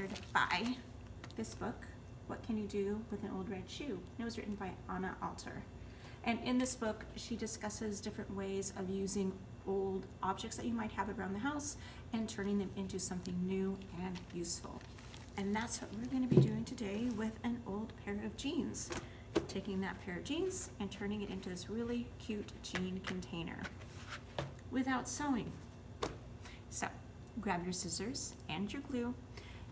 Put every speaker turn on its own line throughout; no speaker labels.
inspired by this book, What Can You Do with an Old Red Shoe? It was written by Anna Alter. And in this book, she discusses different ways of using old objects that you might have around the house and turning them into something new and useful. And that's what we're going to be doing today with an old pair of jeans. Taking that pair of jeans and turning it into this really cute jean container without sewing. So grab your scissors and your glue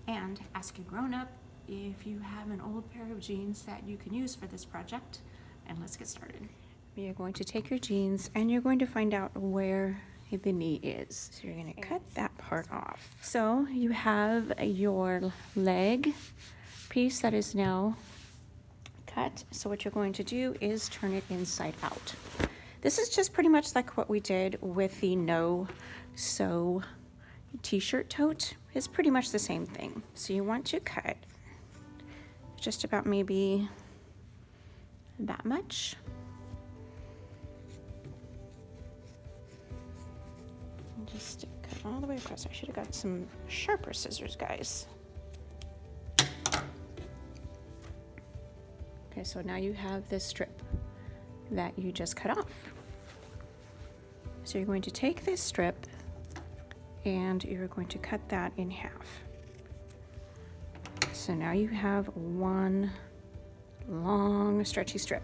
and ask your grown-up if you have an old pair of jeans that you can use for this project, and let's get started. You're going to take your jeans and you're going to find out where the knee is. So you're going to cut that part off. So you have your leg piece that is now cut. So what you're going to do is turn it inside out. This is just pretty much like what we did with the no sew t-shirt tote. It's pretty much the same thing. So you want to cut just about maybe that much. And just cut all the way across. I should have got some sharper scissors, guys. Okay, so now you have this strip that you just cut off. So you're going to take this strip and you're going to cut that in half. So now you have one long stretchy strip.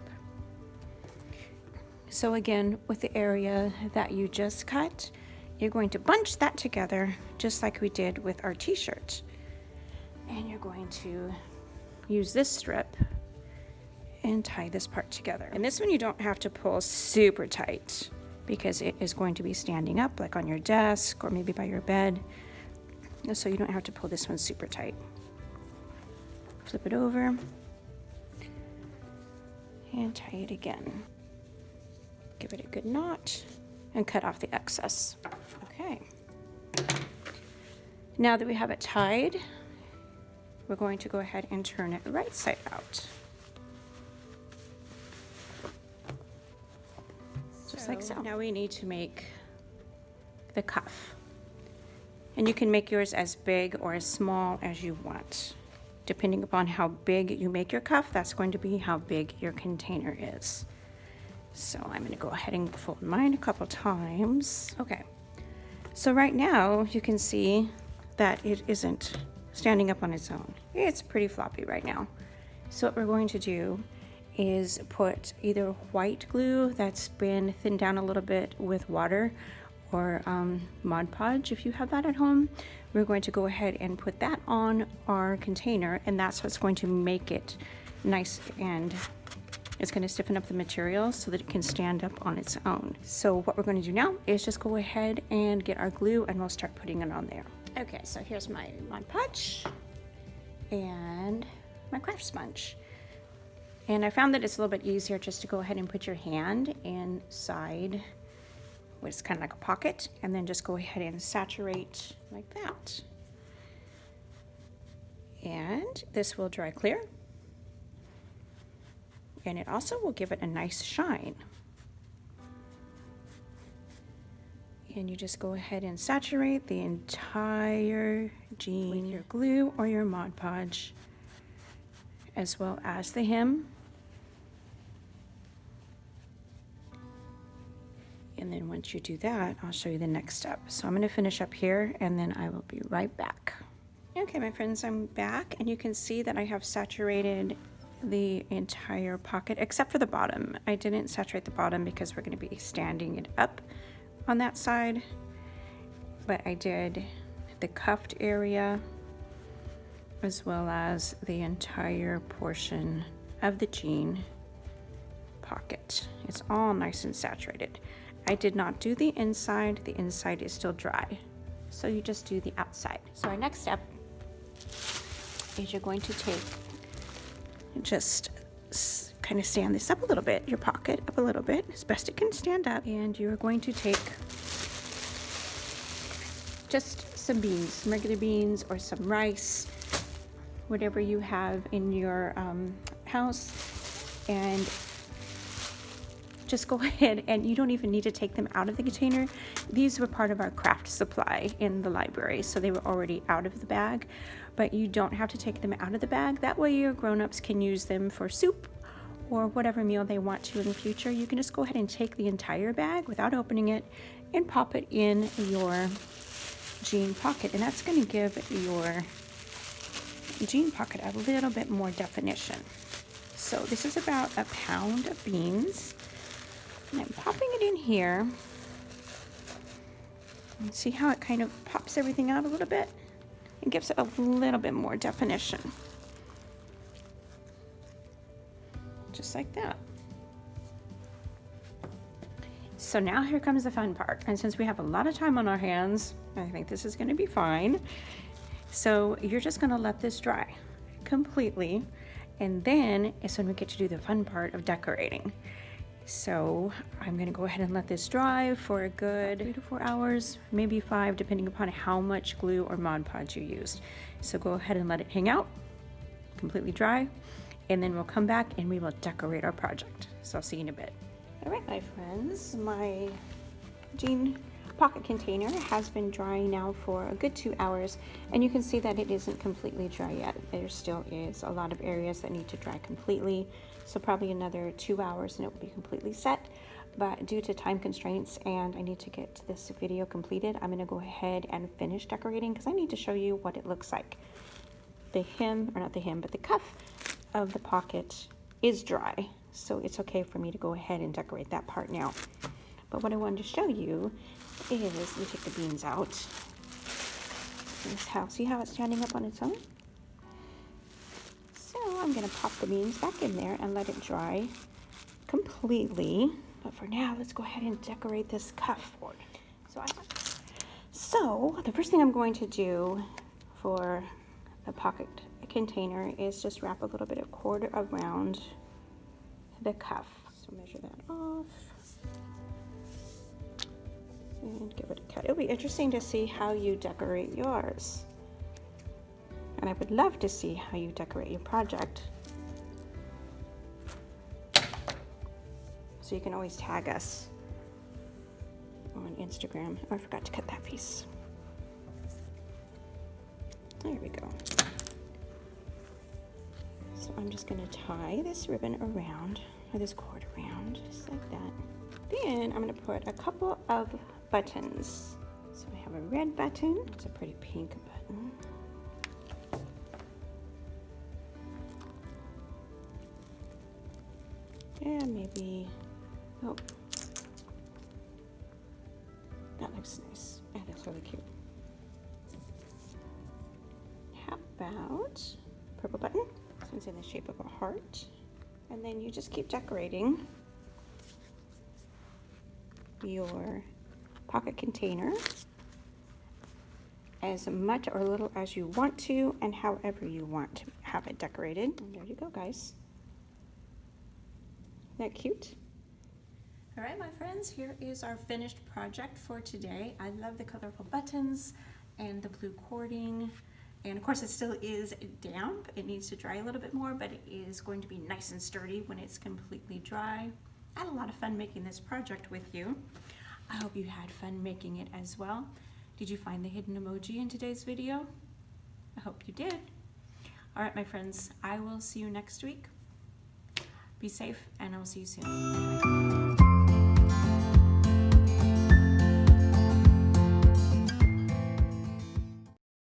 So again, with the area that you just cut, you're going to bunch that together just like we did with our t-shirt. And you're going to use this strip and tie this part together. And this one you don't have to pull super tight because it is going to be standing up like on your desk or maybe by your bed. So you don't have to pull this one super tight. Flip it over and tie it again. Give it a good knot and cut off the excess. Okay. Now that we have it tied, we're going to go ahead and turn it right side out. Just like so. Now we need to make the cuff. And you can make yours as big or as small as you want. Depending upon how big you make your cuff, that's going to be how big your container is. So I'm going to go ahead and fold mine a couple times. Okay, so right now you can see that it isn't standing up on its own. It's pretty floppy right now. So what we're going to do is put either white glue that's been thinned down a little bit with water or Mod Podge if you have that at home. We're going to go ahead and put that on our container, and that's what's going to make it nice, and it's going to stiffen up the material so that it can stand up on its own. So what we're going to do now is just go ahead and get our glue and we'll start putting it on there. Okay, so here's my Mod Podge and my craft sponge. And I found that it's a little bit easier just to go ahead and put your hand inside what's kind of like a pocket, and then just go ahead and saturate like that. And this will dry clear. And it also will give it a nice shine. And you just go ahead and saturate the entire jean with your glue or your Mod Podge, as well as the hem. And then once you do that, I'll show you the next step. So I'm going to finish up here and then I will be right back. Okay, my friends, I'm back, and you can see that I have saturated the entire pocket except for the bottom. I didn't saturate the bottom because we're going to be standing it up on that side, but I did the cuffed area as well as the entire portion of the jean pocket. It's all nice and saturated. I did not do the inside. The inside is still dry. So you just do the outside. So our next step is you're going to take, just kind of stand this up a little bit, your pocket up a little bit, as best it can stand up. And you're going to take just some beans, some regular beans or some rice, whatever you have in your house. And just go ahead, and you don't even need to take them out of the container. These were part of our craft supply in the library, so they were already out of the bag, but you don't have to take them out of the bag. That way your grown-ups can use them for soup or whatever meal they want to in the future. You can just go ahead and take the entire bag without opening it and pop it in your jean pocket, and that's going to give your jean pocket a little bit more definition. So this is about a pound of beans, and I'm popping it in here. And see how it kind of pops everything out a little bit and gives it a little bit more definition. Just like that. So now here comes the fun part. And since we have a lot of time on our hands, I think this is going to be fine. So you're just going to let this dry completely. And then it's when we get to do the fun part of decorating. So I'm going to go ahead and let this dry for a good 3 to 4 hours, maybe 5, depending upon how much glue or Mod Podge you used. So go ahead and let it hang out, completely dry, and then we'll come back and we will decorate our project. So I'll see you in a bit. All right, my friends, my jean pocket container has been drying now for a good 2 hours, and you can see that it isn't completely dry yet. There still is a lot of areas that need to dry completely, so probably another 2 hours and it will be completely set. But due to time constraints and I need to get this video completed, I'm going to go ahead and finish decorating because I need to show you what it looks like. The hem, or not the hem, but the cuff of the pocket is dry, so it's okay for me to go ahead and decorate that part now. But what I wanted to show you is, let me take the beans out. See how it's standing up on its own? So I'm going to pop the beans back in there and let it dry completely. But for now, let's go ahead and decorate this cuff board. So the first thing I'm going to do for the pocket container is just wrap a little bit of cord around the cuff. So measure that off and give it a cut. It'll be interesting to see how you decorate yours. And I would love to see how you decorate your project. So you can always tag us on Instagram. Oh, I forgot to cut that piece. There we go. So I'm just going to tie this ribbon around, or this cord around, just like that. Then I'm going to put a couple of buttons. So I have a red button. It's a pretty pink button. And maybe, oh, that looks nice. That looks really cute. How about purple button? This one's in the shape of a heart. And then you just keep decorating your pocket container as much or little as you want to, and however you want to have it decorated. And there you go, guys. Isn't that cute? All right, my friends, here is our finished project for today. I love the colorful buttons and the blue cording. And of course it still is damp. It needs to dry a little bit more, but it is going to be nice and sturdy when it's completely dry. I had a lot of fun making this project with you. I hope you had fun making it as well. Did you find the hidden emoji in today's video? I hope you did. All right, my friends, I will see you next week. Be safe, and I will see you soon.